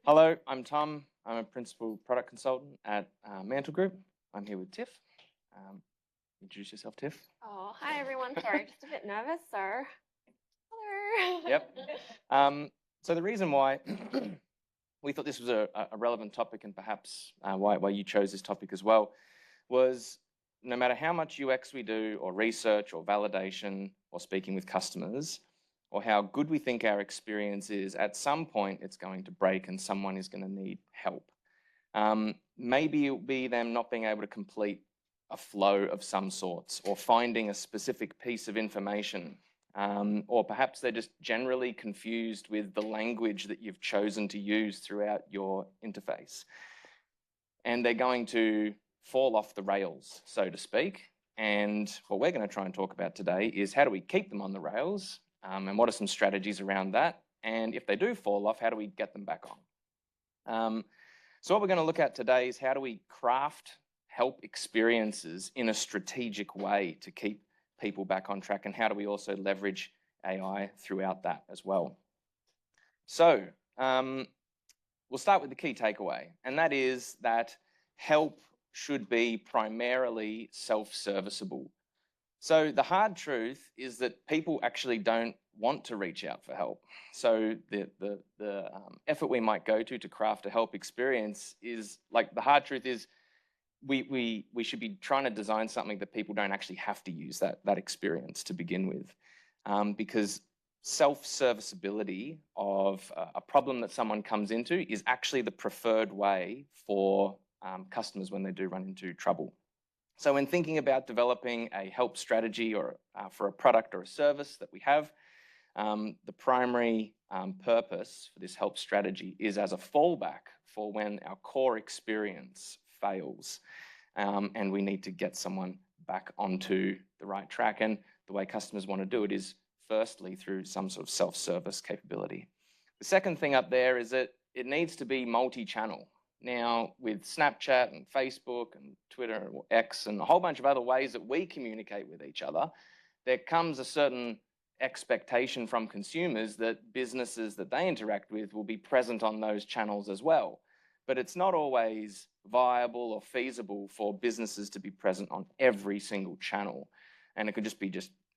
Hello, I'm Tom. I'm a principal product consultant at Mantel Group. I'm here with Tiff. Introduce yourself, Tiff. Oh, hi everyone. Sorry, just a bit nervous, so hello. Yep. So the reason why we thought this was a relevant topic, and perhaps why you chose this topic as well, was no matter how much UX we do, or research, or validation, or speaking with customers, or how good we think our experience is, at some point it's going to break and someone is going to need help. Maybe it'll be them not being able to complete a flow of some sorts, or finding a specific piece of information, or perhaps they're just generally confused with the language that you've chosen to use throughout your interface. And they're going to fall off the rails, so to speak. And what we're going to try and talk about today is how do we keep them on the rails, and what are some strategies around that? And if they do fall off, how do we get them back on? So what we're going to look at today is how do we craft help experiences in a strategic way to keep people back on track, and how do we also leverage AI throughout that as well. So we'll start with the key takeaway, and that is that help should be primarily self-serviceable. So the hard truth is that people actually don't want to reach out for help. So the effort we might go to craft a help experience is, like, the hard truth is we should be trying to design something that people don't actually have to use that experience to begin with, because self-serviceability of a problem that someone comes into is actually the preferred way for customers when they do run into trouble. So when thinking about developing a help strategy, or for a product or a service that we have, the primary purpose for this help strategy is as a fallback for when our core experience fails, and we need to get someone back onto the right track. And the way customers want to do it is firstly through some sort of self-service capability. The second thing up there is that it needs to be multi-channel. Now, with Snapchat and Facebook and Twitter and X and a whole bunch of other ways that we communicate with each other, there comes a certain expectation from consumers that businesses that they interact with will be present on those channels as well. But it's not always viable or feasible for businesses to be present on every single channel. And it could just be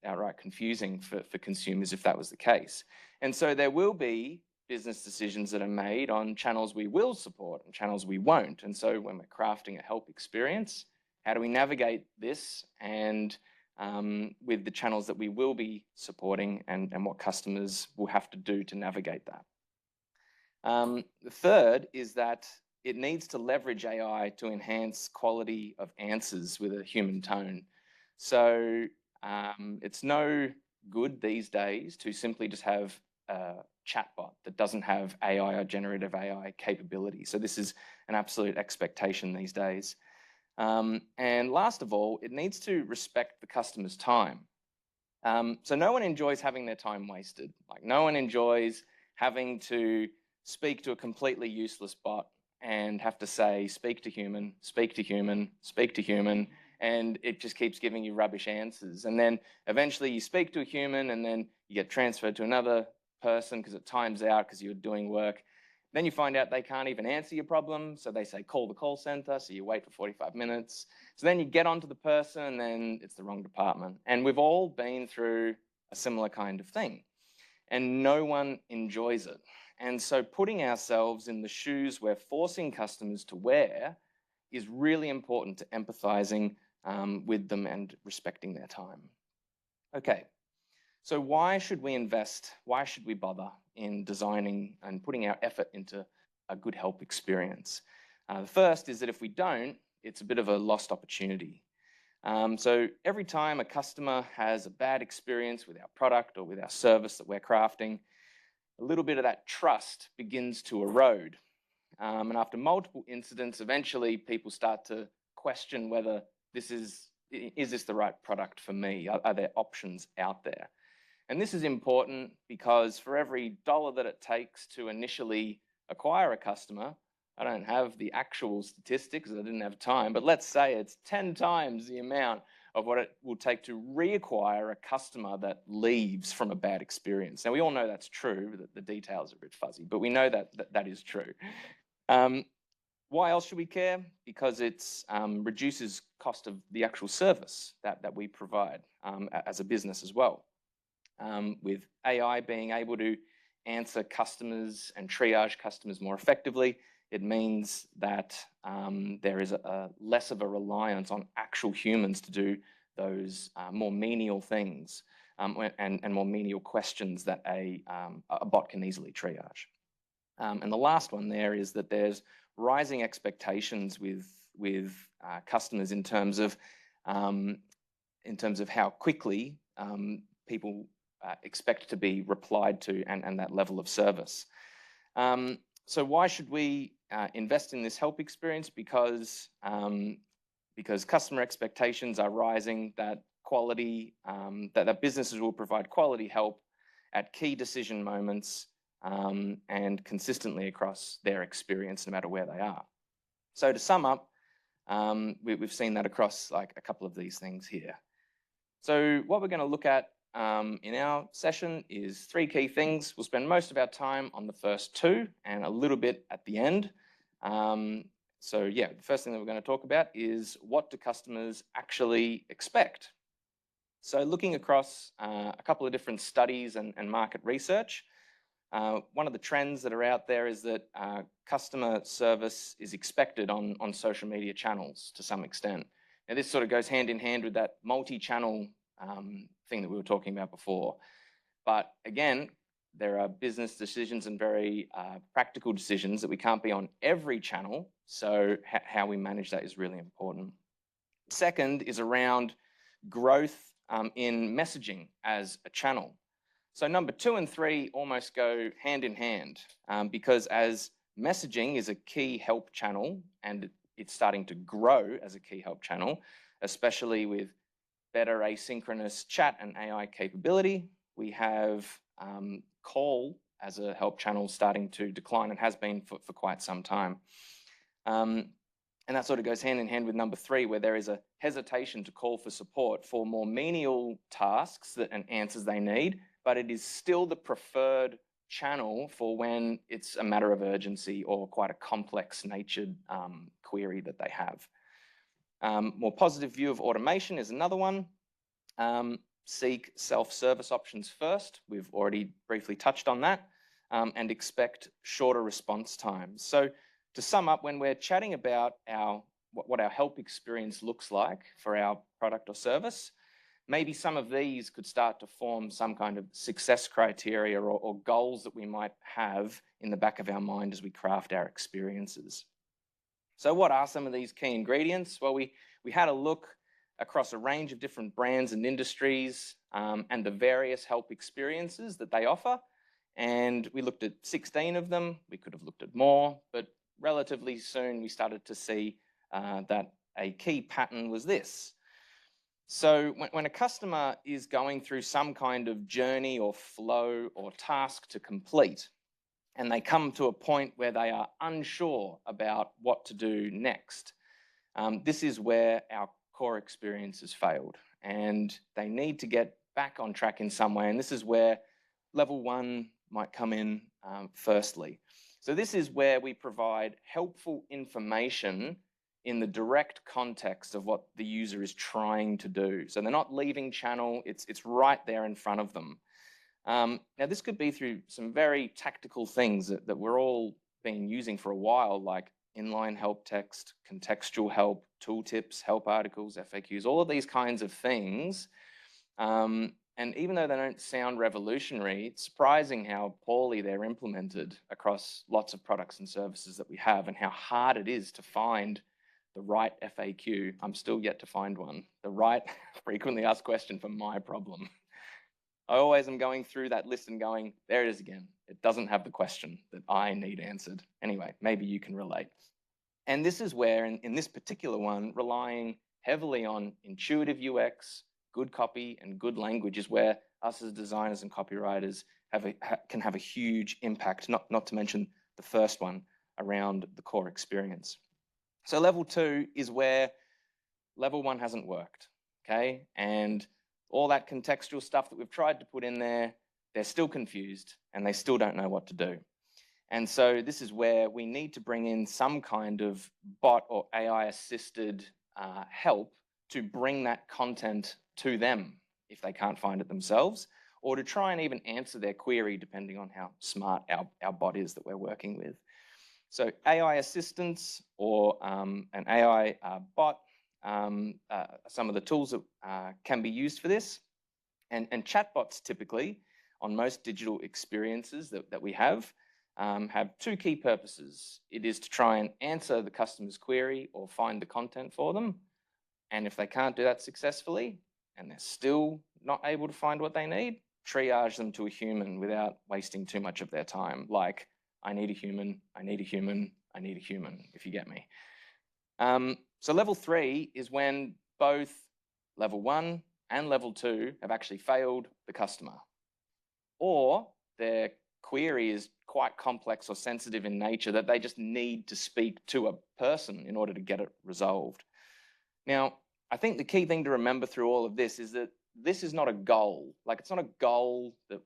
outright confusing for consumers if that was the case. And so there will be business decisions that are made on channels we will support and channels we won't. And so when we're crafting a help experience, how do we navigate this, and with the channels that we will be supporting, and what customers will have to do to navigate that. The third is that it needs to leverage AI to enhance quality of answers with a human tone. So it's no good these days to simply just have a chatbot that doesn't have AI or generative AI capability. So this is an absolute expectation these days. And last of all, it needs to respect the customer's time. So no one enjoys having their time wasted. Like, no one enjoys having to speak to a completely useless bot and have to say, speak to human, speak to human, speak to human, and it just keeps giving you rubbish answers. And then eventually you speak to a human, and then you get transferred to another person because it times out because you're doing work. Then you find out they can't even answer your problem, so they say call the call center, so you wait for 45 minutes. So then you get onto the person, and then it's the wrong department. And we've all been through a similar kind of thing, and no one enjoys it. And so putting ourselves in the shoes we're forcing customers to wear is really important to empathizing with them and respecting their time. Okay, so why should we invest? Why should we bother in designing and putting our effort into a good help experience? The first is that if we don't, it's a bit of a lost opportunity. So every time a customer has a bad experience with our product or with our service that we're crafting, a little bit of that trust begins to erode. And after multiple incidents, eventually people start to question whether is this the right product for me? Are there options out there? And this is important because for every dollar that it takes to initially acquire a customer, I don't have the actual statistics, I didn't have time, but let's say it's 10 times the amount of what it will take to reacquire a customer that leaves from a bad experience. Now, we all know that's true, that the details are a bit fuzzy, but we know that that is true. Why else should we care? Because it reduces cost of the actual service that we provide as a business as well. With AI being able to answer customers and triage customers more effectively, it means that there is less of a reliance on actual humans to do those more menial things and more menial questions that a bot can easily triage. And the last one there is that there's rising expectations with customers in terms of how quickly people expect to be replied to and that level of service. So why should we invest in this help experience? Because customer expectations are rising, that quality, that businesses will provide quality help at key decision moments and consistently across their experience, no matter where they are. So to sum up, we've seen that across like a couple of these things here. So what we're going to look at in our session is 3 key things. We'll spend most of our time on the first 2 and a little bit at the end. So yeah, the first thing that we're going to talk about is, what do customers actually expect? So looking across a couple of different studies and market research, one of the trends that are out there is that customer service is expected on social media channels to some extent. Now, this sort of goes hand in hand with that multi-channel thing that we were talking about before. But again, there are business decisions and very practical decisions that we can't be on every channel. So how we manage that is really important. Second is around growth in messaging as a channel. So number 2 and 3 almost go hand in hand because as messaging is a key help channel and it's starting to grow as a key help channel, especially with better asynchronous chat and AI capability, we have call as a help channel starting to decline and has been for quite some time. And that sort of goes hand in hand with number 3, where there is a hesitation to call for support for more menial tasks and answers they need, but it is still the preferred channel for when it's a matter of urgency or quite a complex natured query that they have. More positive view of automation is another one. Seek self-service options first. We've already briefly touched on that, and expect shorter response times. So to sum up, when we're chatting about what our help experience looks like for our product or service, maybe some of these could start to form some kind of success criteria or goals that we might have in the back of our mind as we craft our experiences. So what are some of these key ingredients? Well, we had a look across a range of different brands and industries and the various help experiences that they offer. And we looked at 16 of them. We could have looked at more, but relatively soon we started to see that a key pattern was this. So when a customer is going through some kind of journey or flow or task to complete, and they come to a point where they are unsure about what to do next, this is where our core experience has failed, and they need to get back on track in some way. And this is where level 1 might come in firstly. So this is where we provide helpful information in the direct context of what the user is trying to do. So they're not leaving channel, it's right there in front of them. Now, this could be through some very tactical things that we're all been using for a while, like inline help text, contextual help, tooltips, help articles, FAQs, all of these kinds of things. And even though they don't sound revolutionary, it's surprising how poorly they're implemented across lots of products and services that we have, and how hard it is to find the right FAQ. I'm still yet to find one. The right frequently asked question for my problem. I always am going through that list and going, there it is again. It doesn't have the question that I need answered. Anyway, maybe you can relate. And this is where, in this particular one, relying heavily on intuitive UX, good copy, and good language is where us as designers and copywriters can have a huge impact, not to mention the first one around the core experience. So level 2 is where level 1 hasn't worked. okay? And all that contextual stuff that we've tried to put in there, they're still confused and they still don't know what to do. And so this is where we need to bring in some kind of bot or AI-assisted help to bring that content to them if they can't find it themselves, or to try and even answer their query depending on how smart our bot is that we're working with. So AI assistants or an AI bot, some of the tools that can be used for this. And chatbots typically on most digital experiences that we have two key purposes. It is to try and answer the customer's query or find the content for them. And if they can't do that successfully and they're still not able to find what they need, triage them to a human without wasting too much of their time. Like, I need a human, I need a human, I need a human, if you get me. So level 3 is when both level 1 and level 2 have actually failed the customer, or their query is quite complex or sensitive in nature that they just need to speak to a person in order to get it resolved. Now, I think the key thing to remember through all of this is that this is not a goal. Like, it's not a goal that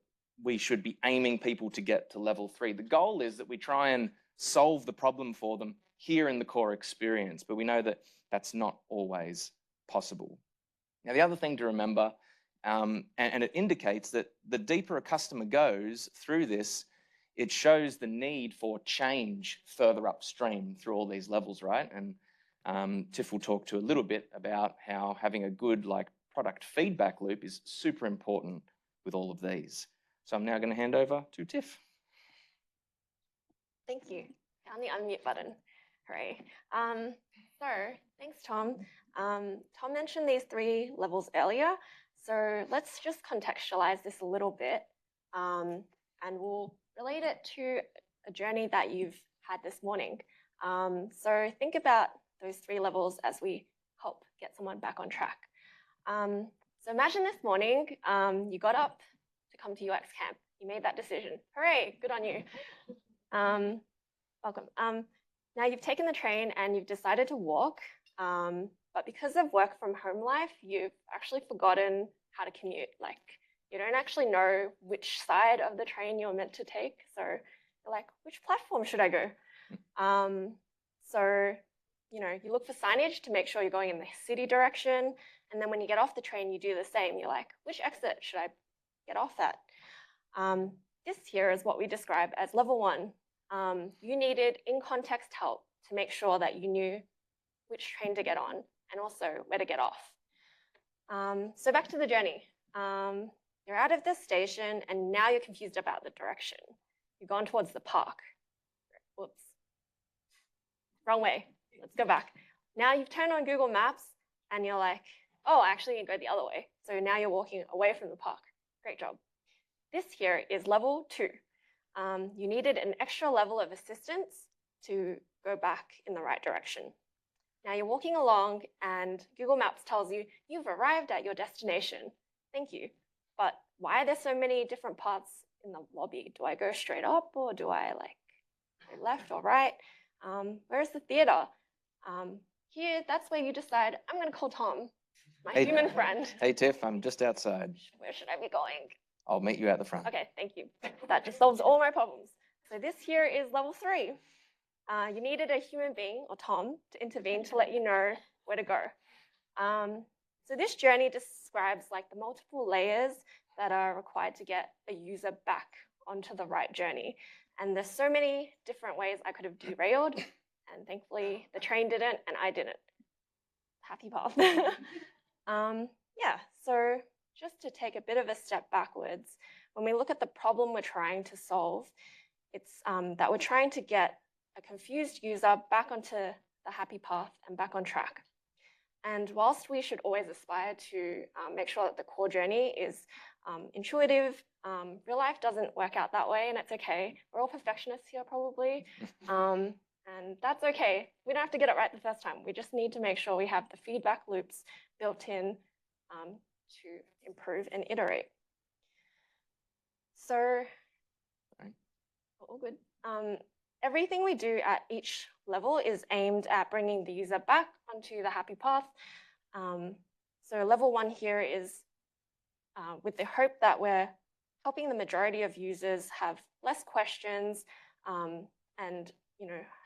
we should be aiming people to get to level 3. The goal is that we try and solve the problem for them here in the core experience, but we know that that's not always possible. Now, the other thing to remember, and it indicates that the deeper a customer goes through this, it shows the need for change further upstream through all these levels, right? And Tiff will talk to a little bit about how having a good product feedback loop is super important with all of these. So I'm now going to hand over to Tiff. Thank you. Found the unmute button. Hooray. So thanks, Tom. Tom mentioned these 3 levels earlier. So let's just contextualize this a little bit, and we'll relate it to a journey that you've had this morning. So think about those 3 levels as we help get someone back on track. So imagine this morning, you got up to come to UXCamp. You made that decision. Hooray, good on you. Welcome. Now you've taken the train and you've decided to walk, but because of work from home life, you've actually forgotten how to commute. Like, you don't actually know which side of the train you're meant to take. So you're like, which platform should I go? So, you look for signage to make sure you're going in the city direction. And then when you get off the train, you do the same. You're like, which exit should I get off at? This here is what we describe as level 1. You needed in-context help to make sure that you knew which train to get on and also where to get off. So back to the journey. You're out of this station and now you're confused about the direction. You've gone towards the park. Whoops. Wrong way. Let's go back. Now you've turned on Google Maps and you're like, oh, I actually need to go the other way. So now you're walking away from the park. Great job. This here is level 2. You needed an extra level of assistance to go back in the right direction. Now you're walking along and Google Maps tells you you've arrived at your destination. Thank you. But why are there so many different paths in the lobby? Do I go straight up or do I go left or right? Where's the theater? Here, that's where you decide, I'm going to call Tom, my human friend. Hey, Tiff, I'm just outside. Where should I be going? I'll meet you at the front. Okay, thank you. That just solves all my problems. So this here is level 3. You needed a human being, or Tom, to intervene to let you know where to go. So this journey describes the multiple layers that are required to get a user back onto the right journey. And there's so many different ways I could have derailed, and thankfully the train didn't and I didn't. Happy path. Yeah, so just to take a bit of a step backwards, when we look at the problem we're trying to solve, it's that we're trying to get a confused user back onto the happy path and back on track. And whilst we should always aspire to make sure that the core journey is intuitive, real life doesn't work out that way, and it's okay. We're all perfectionists here probably, and that's okay. We don't have to get it right the first time. We just need to make sure we have the feedback loops built in to improve and iterate. So, all good. Everything we do at each level is aimed at bringing the user back onto the happy path. So level 1 here is with the hope that we're helping the majority of users have less questions and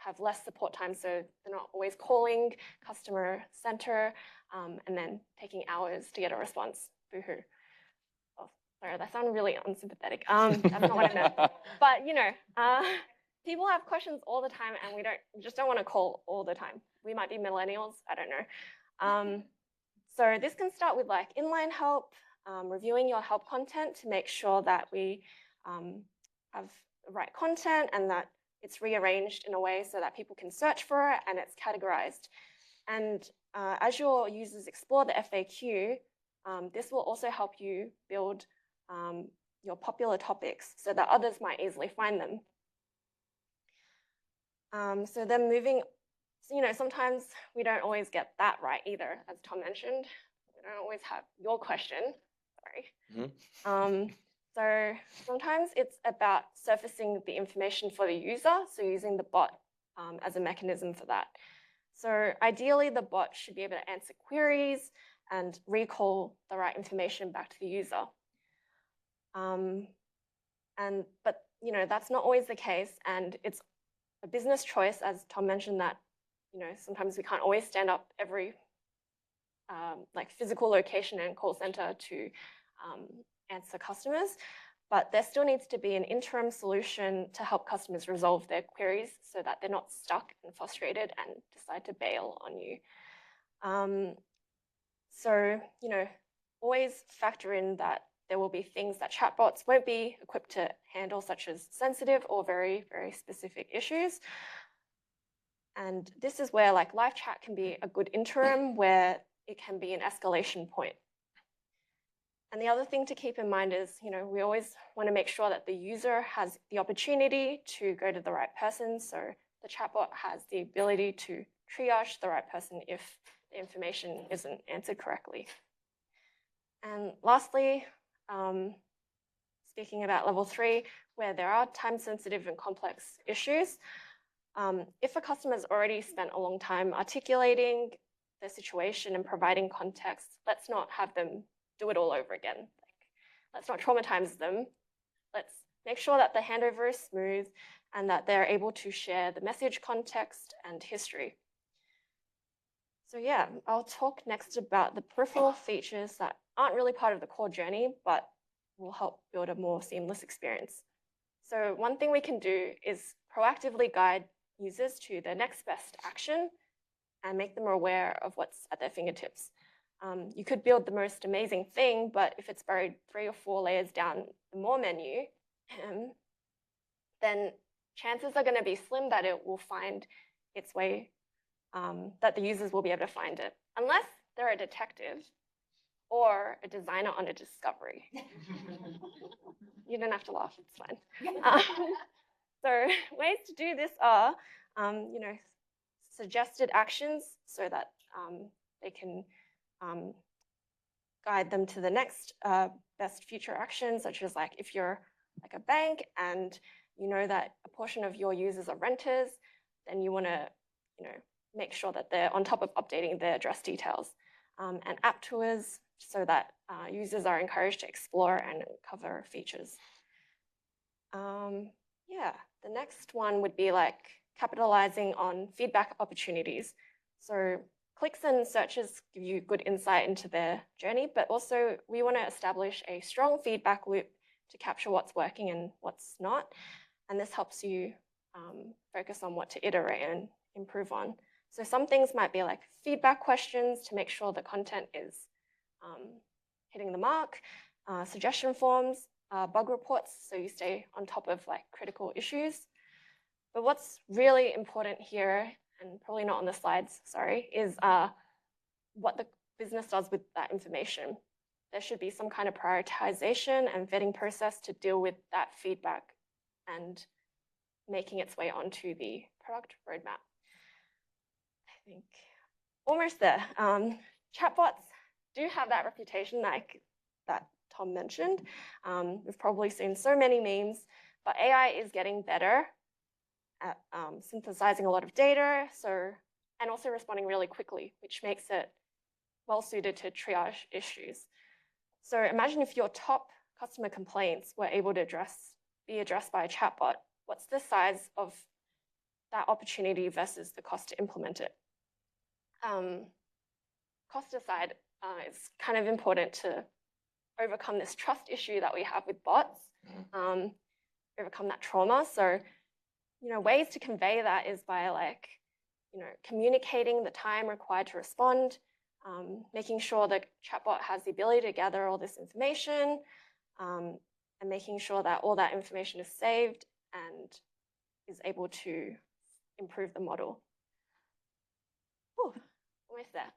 have less support time, so they're not always calling customer center and then taking hours to get a response. Boo-hoo. Oh, sorry, that sounded really unsympathetic. That's not what I meant. But people have questions all the time, and we just don't want to call all the time. We might be millennials, I don't know. So this can start with like inline help, reviewing your help content to make sure that we have the right content and that it's rearranged in a way so that people can search for it and it's categorized. And as your users explore the FAQ, this will also help you build your popular topics so that others might easily find them. So then sometimes we don't always get that right either, as Tom mentioned. We don't always have your question, sorry. Mm-hmm. So sometimes it's about surfacing the information for the user, so using the bot as a mechanism for that. So ideally, the bot should be able to answer queries and recall the right information back to the user. But that's not always the case, and it's a business choice, as Tom mentioned, that sometimes we can't always stand up every physical location and call center to answer customers, but there still needs to be an interim solution to help customers resolve their queries so that they're not stuck and frustrated and decide to bail on you. So always factor in that there will be things that chatbots won't be equipped to handle, such as sensitive or very, very specific issues. And this is where live chat can be a good interim, where it can be an escalation point. And the other thing to keep in mind is, we always want to make sure that the user has the opportunity to go to the right person. So the chatbot has the ability to triage the right person if the information isn't answered correctly. And lastly, speaking about level 3, where there are time-sensitive and complex issues, if a customer's already spent a long time articulating their situation and providing context, let's not have them do it all over again. Let's not traumatize them. Let's make sure that the handover is smooth and that they're able to share the message, context, and history. So yeah, I'll talk next about the peripheral features that aren't really part of the core journey, but will help build a more seamless experience. So one thing we can do is proactively guide users to their next best action and make them aware of what's at their fingertips. You could build the most amazing thing, but if it's buried 3 or 4 layers down the more menu, then chances are going to be slim that it will find its way, that the users will be able to find it, unless they're a detective or a designer on a discovery. You don't have to laugh, it's fine. So ways to do this are, suggested actions so that they can guide them to the next best future action, such as if you're a bank and you know that a portion of your users are renters, then you want to make sure that they're on top of updating their address details. And app tours so that users are encouraged to explore and cover features. Yeah, the next one would be capitalizing on feedback opportunities. So clicks and searches give you good insight into their journey, but also we want to establish a strong feedback loop to capture what's working and what's not. And this helps you focus on what to iterate and improve on. So some things might be feedback questions to make sure the content is hitting the mark, suggestion forms, bug reports, so you stay on top of critical issues. But what's really important here, and probably not on the slides, sorry, is what the business does with that information. There should be some kind of prioritization and vetting process to deal with that feedback and making its way onto the product roadmap. I think almost there. Chatbots do have that reputation that Tom mentioned. We've probably seen so many memes, but AI is getting better at synthesizing a lot of data, and also responding really quickly, which makes it well suited to triage issues. So imagine if your top customer complaints were able to be addressed by a chatbot. What's the size of that opportunity versus the cost to implement it? Cost aside, it's kind of important to overcome this trust issue that we have with bots, overcome that trauma. So, ways to convey that is by communicating the time required to respond, making sure the chatbot has the ability to gather all this information, and making sure that all that information is saved and is able to improve the model. Ooh, almost there.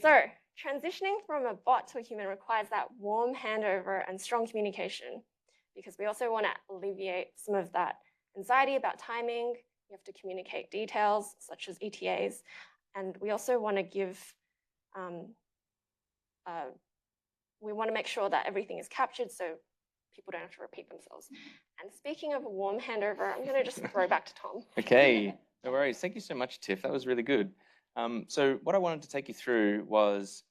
So transitioning from a bot to a human requires that warm handover and strong communication, because we also want to alleviate some of that anxiety about timing. You have to communicate details such as ETAs, and we also want to give, we want to make sure that everything is captured so people don't have to repeat themselves. And speaking of a warm handover, I'm going to just throw back to Tom. Okay, no worries. Thank you so much, Tiff. That was really good. So what I wanted to take you through was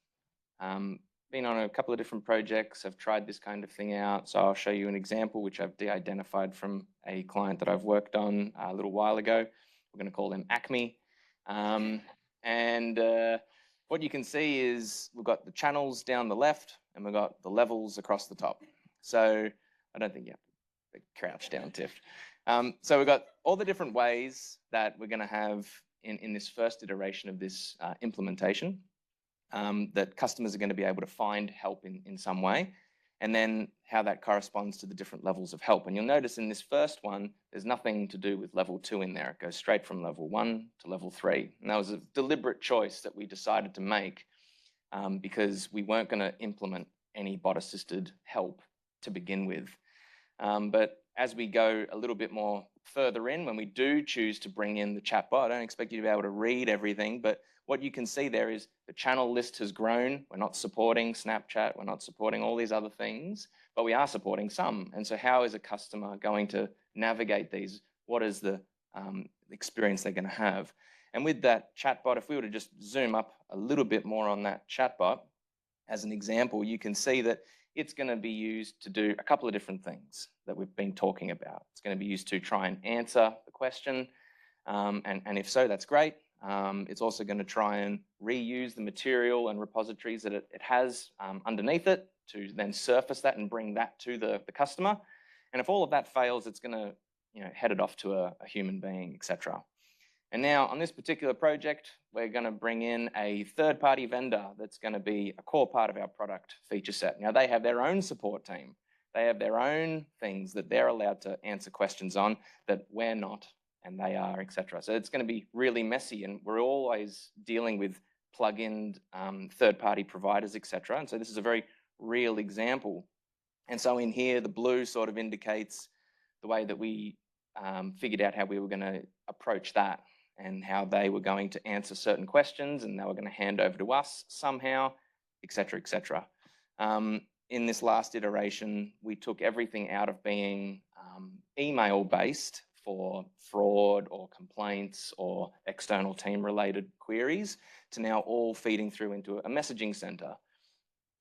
been on a couple of different projects. I've tried this kind of thing out. So I'll show you an example which I've de-identified from a client that I've worked on a little while ago. We're going to call them Acme. What you can see is we've got the channels down the left and we've got the levels across the top. So I don't think you have to crouch down, Tiff. So we've got all the different ways that we're going to have in this first iteration of this implementation that customers are going to be able to find help in some way, and then how that corresponds to the different levels of help. And you'll notice in this first one, there's nothing to do with level 2 in there. It goes straight from level 1 to level 3. And that was a deliberate choice that we decided to make because we weren't going to implement any bot-assisted help to begin with. But as we go a little bit more further in, when we do choose to bring in the chatbot, I don't expect you to be able to read everything, but what you can see there is the channel list has grown. We're not supporting Snapchat. We're not supporting all these other things, but we are supporting some. And so how is a customer going to navigate these? What is the experience they're going to have? And with that chatbot, if we were to just zoom up a little bit more on that chatbot, as an example, you can see that it's going to be used to do a couple of different things that we've been talking about. It's going to be used to try and answer the question. And if so, that's great. It's also going to try and reuse the material and repositories that it has underneath it to then surface that and bring that to the customer. And if all of that fails, it's going to head it off to a human being, etc. And now on this particular project, we're going to bring in a third-party vendor that's going to be a core part of our product feature set. Now they have their own support team. They have their own things that they're allowed to answer questions on that we're not, and they are, etc. So it's going to be really messy, and we're always dealing with plug-in third-party providers, etc. And so this is a very real example. And so in here, the blue sort of indicates the way that we figured out how we were going to approach that and how they were going to answer certain questions and they were going to hand over to us somehow, etc., etc. In this last iteration, we took everything out of being email-based for fraud or complaints or external team-related queries to now all feeding through into a messaging center.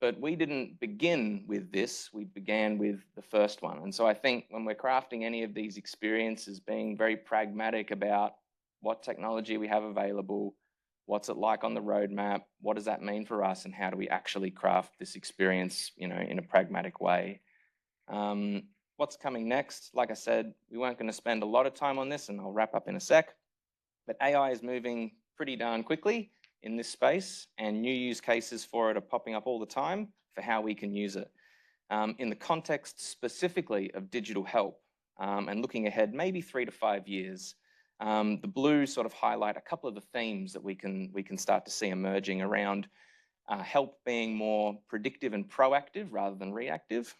But we didn't begin with this, we began with the first one. And so I think when we're crafting any of these experiences, being very pragmatic about what technology we have available, what's it like on the roadmap, what does that mean for us, and how do we actually craft this experience, in a pragmatic way. What's coming next? Like I said, we weren't going to spend a lot of time on this, and I'll wrap up in a sec, but AI is moving pretty darn quickly in this space, and new use cases for it are popping up all the time for how we can use it. In the context specifically of digital help, and looking ahead maybe 3 to 5 years, the blue sort of highlight a couple of the themes that we can start to see emerging around help being more predictive and proactive rather than reactive,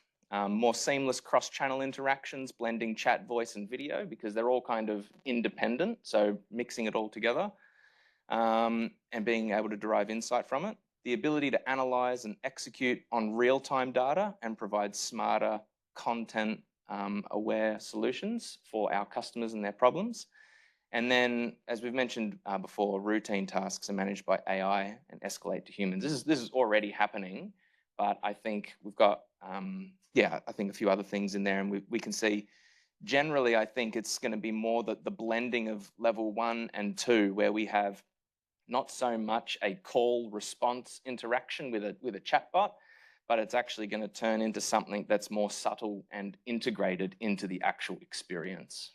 more seamless cross-channel interactions, blending chat, voice, and video, because they're all kind of independent, so mixing it all together, and being able to derive insight from it. The ability to analyze and execute on real-time data and provide smarter content aware solutions for our customers and their problems. And then, as we've mentioned before, routine tasks are managed by AI and escalate to humans. This is already happening, but I think we've got, I think a few other things in there, and we can see. Generally, I think it's going to be more the blending of level 1 and 2, where we have not so much a call response interaction with a chatbot, but it's actually going to turn into something that's more subtle and integrated into the actual experience.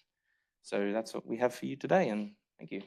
So that's what we have for you today, and thank you.